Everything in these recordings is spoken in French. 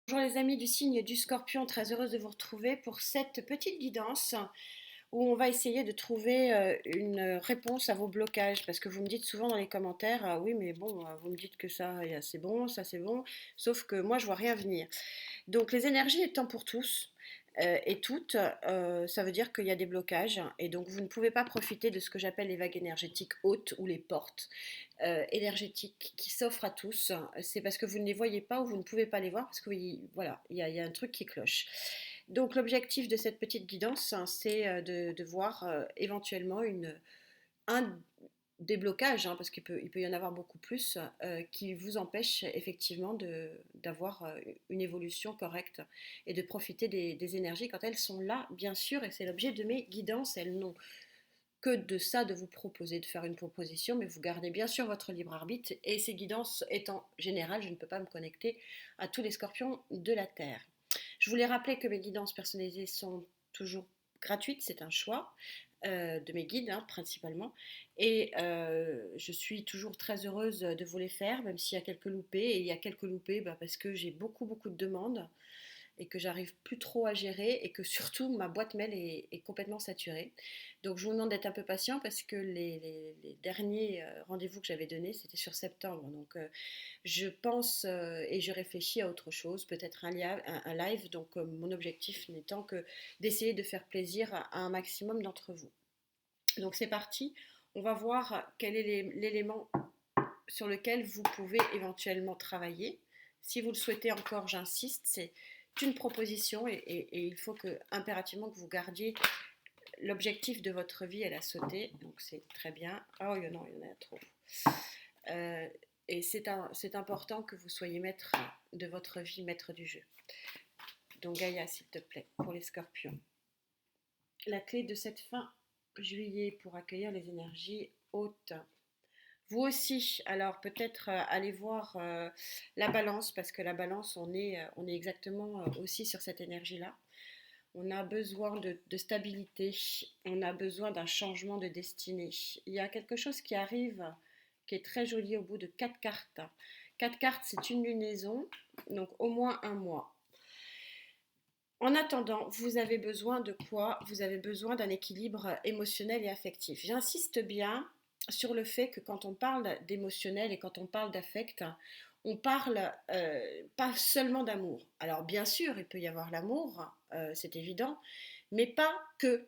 Bonjour les amis du signe du Scorpion, très heureuse de vous retrouver pour cette petite guidance où on va essayer de trouver une réponse à vos blocages parce que vous me dites souvent dans les commentaires, ah oui mais bon, vous me dites que c'est bon, ça c'est bon, sauf que moi je vois rien venir. Donc les énergies étant pour tous et toutes, ça veut dire qu'il y a des blocages et donc vous ne pouvez pas profiter de ce que j'appelle les vagues énergétiques hautes ou les portes énergétiques qui s'offrent à tous. C'est parce que vous ne les voyez pas ou vous ne pouvez pas les voir parce que oui, voilà, il y a un truc qui cloche. Donc l'objectif de cette petite guidance, hein, c'est de voir éventuellement un déblocage, hein, parce qu'il peut y en avoir beaucoup plus, qui vous empêche effectivement d'avoir une évolution correcte et de profiter des énergies quand elles sont là, bien sûr, et c'est l'objet de mes guidances. Elles n'ont que de ça, de vous proposer, de faire une proposition, mais vous gardez bien sûr votre libre arbitre, et ces guidances étant générales, je ne peux pas me connecter à tous les scorpions de la Terre. Je voulais rappeler que mes guidances personnalisées sont toujours gratuites, c'est un choix de mes guides hein, principalement. Et je suis toujours très heureuse de vous les faire, même s'il y a quelques loupés. Et il y a quelques loupés parce que j'ai beaucoup, beaucoup de demandes et que j'arrive plus trop à gérer et que surtout ma boîte mail est complètement saturée. Donc je vous demande d'être un peu patient parce que les derniers rendez-vous que j'avais donnés, c'était sur septembre. Donc je pense et je réfléchis à autre chose, peut-être un live. Donc mon objectif n'étant que d'essayer de faire plaisir à un maximum d'entre vous. Donc c'est parti, on va voir quel est l'élément sur lequel vous pouvez éventuellement travailler. Si vous le souhaitez encore, j'insiste, c'est une proposition et il faut impérativement que vous gardiez l'objectif de votre vie, elle a sauté, donc c'est très bien. Oh non, il y en a trop. Euh, et c'est important que vous soyez maître de votre vie, maître du jeu. Donc Gaïa, s'il te plaît, pour les scorpions. La clé de cette fin juillet pour accueillir les énergies hautes. Vous aussi, alors peut-être allez voir la balance, parce que la balance, on est exactement aussi sur cette énergie-là. On a besoin de stabilité, on a besoin d'un changement de destinée. Il y a quelque chose qui arrive, qui est très joli au bout de 4 cartes. 4 cartes, c'est une lunaison, donc au moins un mois. En attendant, vous avez besoin de quoi? Vous avez besoin d'un équilibre émotionnel et affectif. J'insiste bien sur le fait que quand on parle d'émotionnel et quand on parle d'affect, on parle pas seulement d'amour. Alors bien sûr, il peut y avoir l'amour, c'est évident, mais pas que.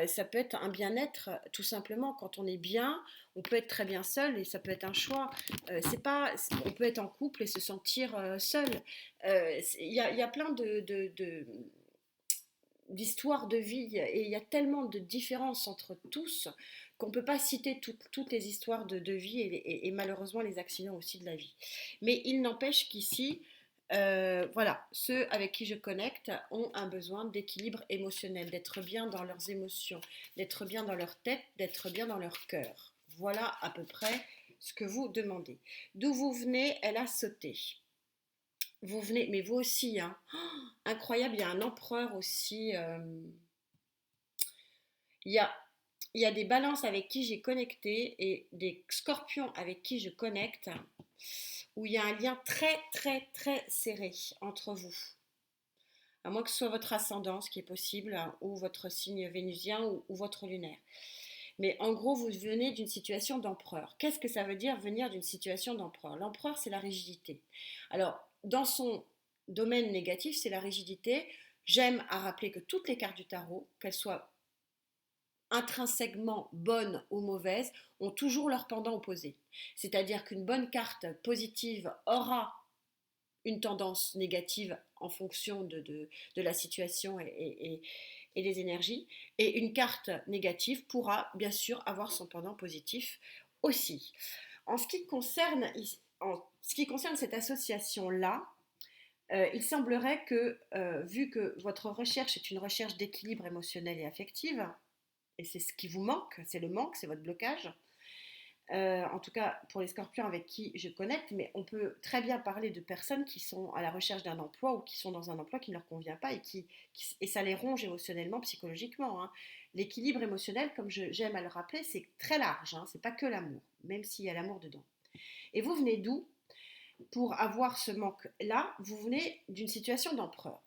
Ça peut être un bien-être tout simplement quand on est bien. On peut être très bien seul et ça peut être un choix. C'est pas, on peut être en couple et se sentir seul. Il y a plein d'histoires de vie et il y a tellement de différences entre tous qu'on ne peut pas citer toutes les histoires de vie et malheureusement les accidents aussi de la vie. Mais il n'empêche qu'ici, voilà, ceux avec qui je connecte ont un besoin d'équilibre émotionnel, d'être bien dans leurs émotions, d'être bien dans leur tête, d'être bien dans leur cœur. Voilà à peu près ce que vous demandez. D'où vous venez, elle a sauté. Vous venez, mais vous aussi, hein. Oh, incroyable, il y a un empereur aussi. Il y a, il y a des balances avec qui j'ai connecté et des scorpions avec qui je connecte, où il y a un lien très, très, très serré entre vous. À moins que ce soit votre ascendant, ce qui est possible, hein, ou votre signe vénusien ou votre lunaire. Mais en gros, vous venez d'une situation d'empereur. Qu'est-ce que ça veut dire venir d'une situation d'empereur? L'empereur, c'est la rigidité. Alors, dans son domaine négatif, c'est la rigidité. J'aime à rappeler que toutes les cartes du tarot, qu'elles soient intrinsèquement bonnes ou mauvaises, ont toujours leur pendant opposé. C'est-à-dire qu'une bonne carte positive aura une tendance négative en fonction de la situation et des énergies. Et une carte négative pourra bien sûr avoir son pendant positif aussi. En ce qui concerne, en ce qui concerne cette association-là, il semblerait que, vu que votre recherche est une recherche d'équilibre émotionnel et affectif, et c'est ce qui vous manque, c'est le manque, c'est votre blocage, en tout cas pour les scorpions avec qui je connecte, mais on peut très bien parler de personnes qui sont à la recherche d'un emploi ou qui sont dans un emploi qui ne leur convient pas et ça les ronge émotionnellement, psychologiquement. Hein. L'équilibre émotionnel, comme j'aime à le rappeler, c'est très large, hein, c'est pas que l'amour, même s'il y a l'amour dedans. Et vous venez d'où? pour avoir ce manque-là, vous venez d'une situation d'empereur.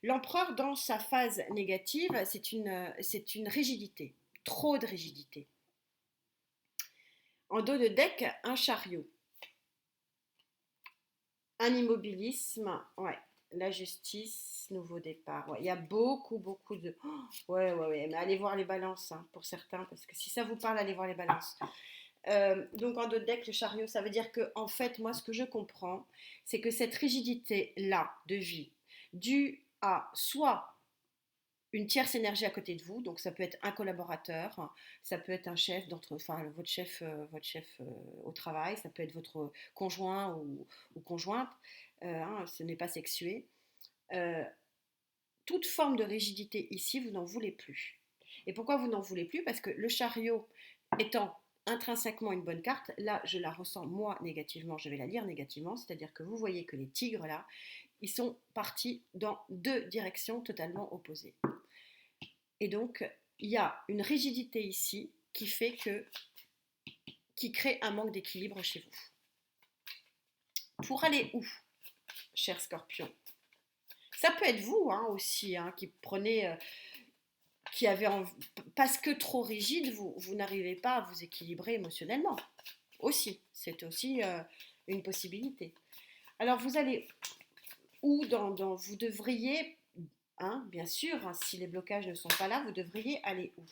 L'empereur, dans sa phase négative, c'est une rigidité, trop de rigidité. En dos de deck, un chariot, un immobilisme, ouais, la justice, nouveau départ. Ouais, il y a beaucoup, beaucoup de... Oh, ouais, mais allez voir les balances hein, pour certains, parce que si ça vous parle, allez voir les balances. Donc en dos de deck, le chariot, ça veut dire que, en fait, moi, ce que je comprends, c'est que cette rigidité-là de vie, due à soit une tierce énergie à côté de vous, donc ça peut être un collaborateur, ça peut être un chef, enfin votre chef au travail, ça peut être votre conjoint ou conjointe, hein, ce n'est pas sexué. Euh, Toute forme de rigidité ici, vous n'en voulez plus. Et pourquoi vous n'en voulez plus? Parce que le chariot étant intrinsèquement une bonne carte, là je la ressens moi négativement, je vais la lire négativement, c'est-à-dire que vous voyez que les tigres là, ils sont partis dans deux directions totalement opposées. Et donc, il y a une rigidité ici qui crée un manque d'équilibre chez vous. Pour aller où, cher Scorpion? Ça peut être vous hein, aussi, hein, qui prenez, parce que trop rigide, vous n'arrivez pas à vous équilibrer émotionnellement. Aussi, c'est aussi une possibilité. Alors, vous allez où vous devriez, hein, bien sûr, hein, si les blocages ne sont pas là, vous devriez aller où?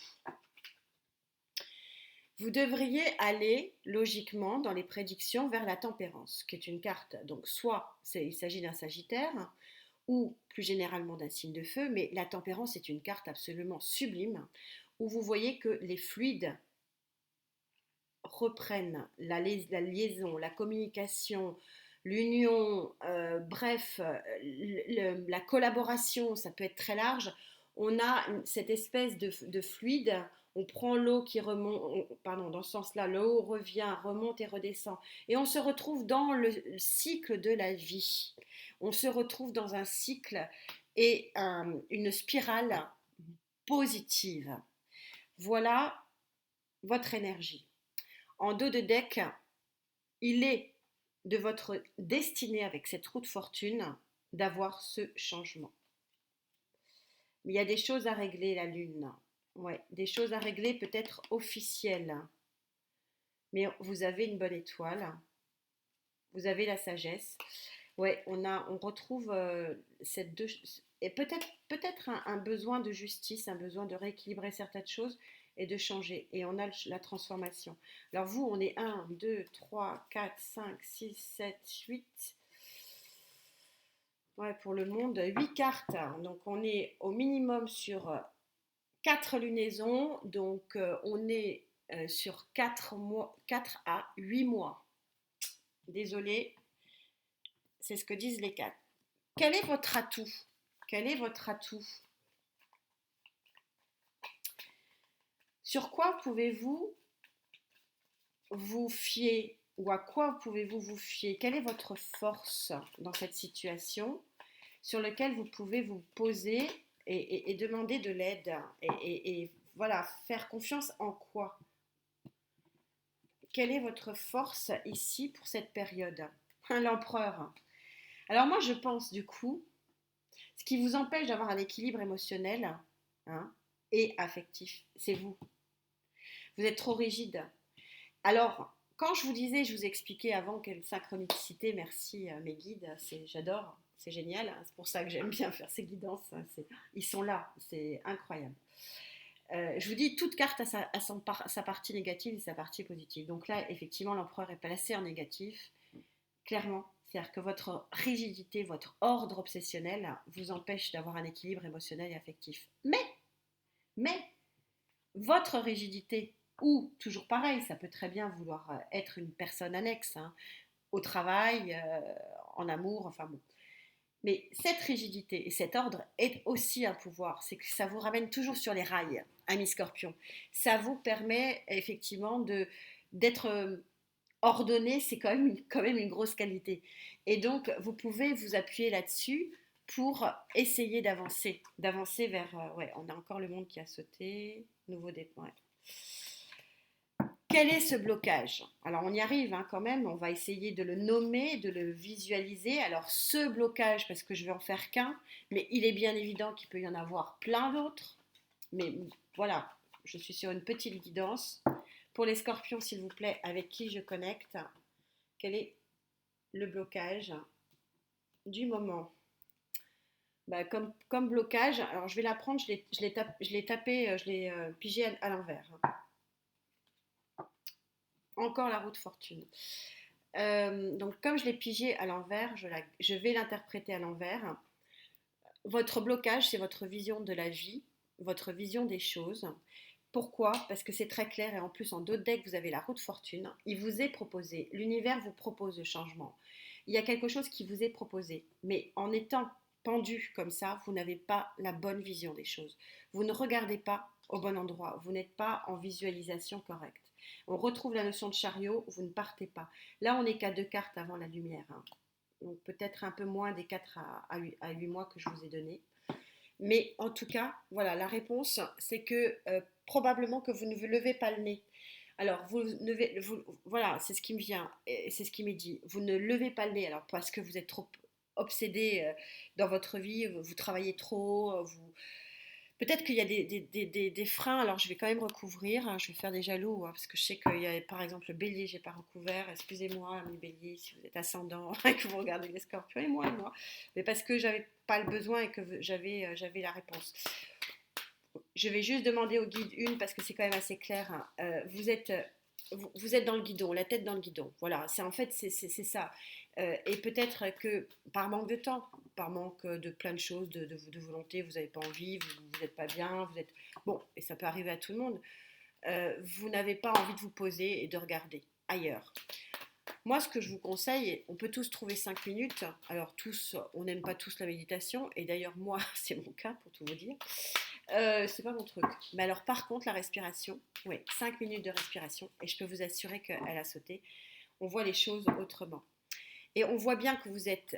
Vous devriez aller logiquement dans les prédictions vers la tempérance, qui est une carte, donc soit il s'agit d'un Sagittaire, ou plus généralement d'un signe de feu, mais la tempérance est une carte absolument sublime, où vous voyez que les fluides reprennent la liaison, la communication, l'union, bref, la collaboration, ça peut être très large. On a cette espèce de fluide, on prend l'eau qui remonte, pardon, dans ce sens-là, l'eau revient, remonte et redescend. Et on se retrouve dans le cycle de la vie. On se retrouve dans un cycle et une spirale positive. Voilà votre énergie. En dos de deck, il est de votre destinée avec cette roue de fortune d'avoir ce changement. Mais il y a des choses à régler, la lune. Ouais, des choses à régler peut-être officielles. Mais vous avez une bonne étoile. Vous avez la sagesse. Ouais, on retrouve cette deux, et peut-être un besoin de justice, un besoin de rééquilibrer certaines choses et de changer. Et on a la transformation. Alors vous, on est 1, 2, 3, 4, 5, 6, 7, 8. Ouais, pour le monde, 8 cartes. Donc on est au minimum sur 4 lunaisons. Donc on est sur 4 mois, 4 à 8 mois. Désolée, c'est ce que disent les cartes. Quel est votre atout? Quel est votre atout? Sur quoi pouvez-vous vous fier ou à quoi pouvez-vous vous fier? Quelle est votre force dans cette situation sur laquelle vous pouvez vous poser et demander de l'aide et voilà, faire confiance en quoi? Quelle est votre force ici pour cette période? L'empereur. Alors moi je pense du coup, ce qui vous empêche d'avoir un équilibre émotionnel hein, et affectif, c'est vous. Vous êtes trop rigide. Alors, quand je vous disais, je vous expliquais avant quelle synchronicité, merci mes guides, j'adore, c'est génial, hein, c'est pour ça que j'aime bien faire ces guidances, hein, ils sont là, c'est incroyable. Je vous dis, toute carte a sa partie négative et sa partie positive. Donc là, effectivement, l'empereur est placé en négatif, clairement. C'est-à-dire que votre rigidité, votre ordre obsessionnel vous empêche d'avoir un équilibre émotionnel et affectif. Mais, votre rigidité, ou toujours pareil, ça peut très bien vouloir être une personne annexe, hein, au travail, en amour, enfin bon. Mais cette rigidité et cet ordre est aussi un pouvoir, c'est que ça vous ramène toujours sur les rails, ami Scorpion. Ça vous permet effectivement d'être ordonné, c'est quand même une grosse qualité. Et donc, vous pouvez vous appuyer là-dessus pour essayer d'avancer vers... ouais, on a encore le monde qui a sauté, nouveau départ. Ouais. Quel est ce blocage? Alors on y arrive hein, quand même, on va essayer de le nommer, de le visualiser. Alors ce blocage, parce que je vais en faire qu'un, mais il est bien évident qu'il peut y en avoir plein d'autres. Mais voilà, je suis sur une petite guidance. Pour les scorpions, s'il vous plaît, avec qui je connecte, quel est le blocage du moment? Bah, comme blocage, alors je vais la prendre, je l'ai tapé, je l'ai pigé à l'envers. Encore la roue de fortune. Donc comme je l'ai pigé à l'envers, je vais l'interpréter à l'envers. Votre blocage, c'est votre vision de la vie, votre vision des choses. Pourquoi? Parce que c'est très clair et en plus en d'autres decks, vous avez la roue de fortune. Il vous est proposé, l'univers vous propose le changement. Il y a quelque chose qui vous est proposé, mais en étant pendu comme ça, vous n'avez pas la bonne vision des choses. Vous ne regardez pas au bon endroit, vous n'êtes pas en visualisation correcte. On retrouve la notion de chariot, vous ne partez pas. Là, on n'est qu'à 2 cartes avant la lumière, hein. Donc peut-être un peu moins des 4 à 8 mois que je vous ai donné. Mais en tout cas, voilà, la réponse, c'est que probablement que vous ne vous levez pas le nez. Alors, voilà, c'est ce qui me vient, et c'est ce qui m'est dit. Vous ne levez pas le nez, alors parce que vous êtes trop obsédé dans votre vie, vous travaillez trop, peut-être qu'il y a des freins, alors je vais quand même recouvrir, hein, je vais faire des jaloux, hein, parce que je sais qu'il y a par exemple le bélier, j'ai pas recouvert, excusez-moi mes béliers si vous êtes ascendant et que vous regardez les scorpions et moi, mais parce que j'avais pas le besoin et que j'avais la réponse. Je vais juste demander au guide une parce que c'est quand même assez clair, hein. Vous êtes dans le guidon, la tête dans le guidon. Voilà, c'est en fait c'est ça. Et peut-être que par manque de temps, par manque de plein de choses, de volonté, vous n'avez pas envie, vous n'êtes pas bien, vous êtes bon, et ça peut arriver à tout le monde. Vous n'avez pas envie de vous poser et de regarder ailleurs. Moi, ce que je vous conseille, on peut tous trouver 5 minutes. Alors tous, on n'aime pas tous la méditation, et d'ailleurs moi, c'est mon cas pour tout vous dire. C'est pas mon truc. Mais alors par contre, la respiration, oui, 5 minutes de respiration, et je peux vous assurer qu'elle a sauté. On voit les choses autrement. Et on voit bien que vous êtes,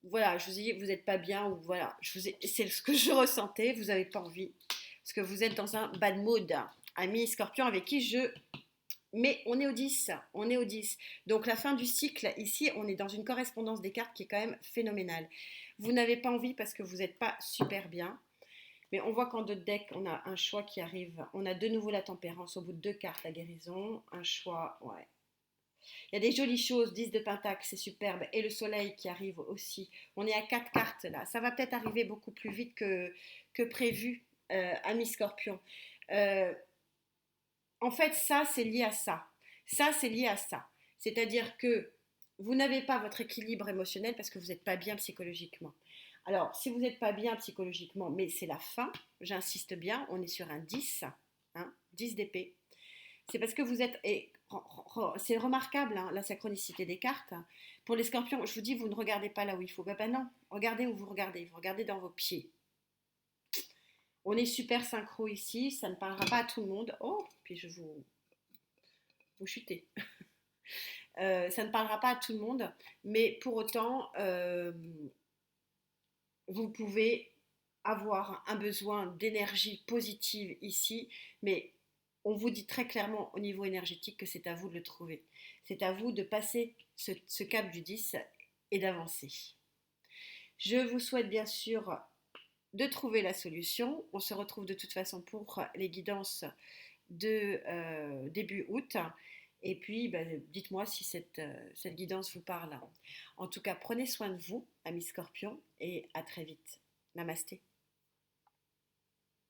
voilà, je vous ai dit, vous n'êtes pas bien, ou voilà, c'est ce que je ressentais, vous n'avez pas envie, parce que vous êtes dans un bad mood. Ami Scorpion avec qui je... Mais on est au 10, on est au 10. Donc la fin du cycle, ici, on est dans une correspondance des cartes qui est quand même phénoménale. Vous n'avez pas envie parce que vous n'êtes pas super bien. Mais on voit qu'en d'autres decks, on a un choix qui arrive. On a de nouveau la tempérance au bout de 2 cartes, la guérison. Un choix, ouais. Il y a des jolies choses, 10 de pentacle, c'est superbe. Et le soleil qui arrive aussi. On est à 4 cartes là. Ça va peut-être arriver beaucoup plus vite que prévu, ami Scorpion. Euh, En fait, ça, c'est lié à ça. Ça, c'est lié à ça. C'est-à-dire que vous n'avez pas votre équilibre émotionnel parce que vous n'êtes pas bien psychologiquement. Alors, si vous n'êtes pas bien psychologiquement, mais c'est la fin, j'insiste bien, on est sur un 10, hein, 10 d'épée. C'est parce que vous êtes... Et c'est remarquable, hein, la synchronicité des cartes. Pour les scorpions, je vous dis, vous ne regardez pas là où il faut. Ben non, regardez où vous regardez dans vos pieds. On est super synchro ici, ça ne parlera pas à tout le monde. Oh, puis vous chutez. Ça ne parlera pas à tout le monde, mais pour autant, vous pouvez avoir un besoin d'énergie positive ici, mais on vous dit très clairement au niveau énergétique que c'est à vous de le trouver. C'est à vous de passer ce cap du 10 et d'avancer. Je vous souhaite bien sûr de trouver la solution. On se retrouve de toute façon pour les guidances de début août. Et puis, dites-moi si cette guidance vous parle. En tout cas, prenez soin de vous, amis scorpions, et à très vite. Namasté.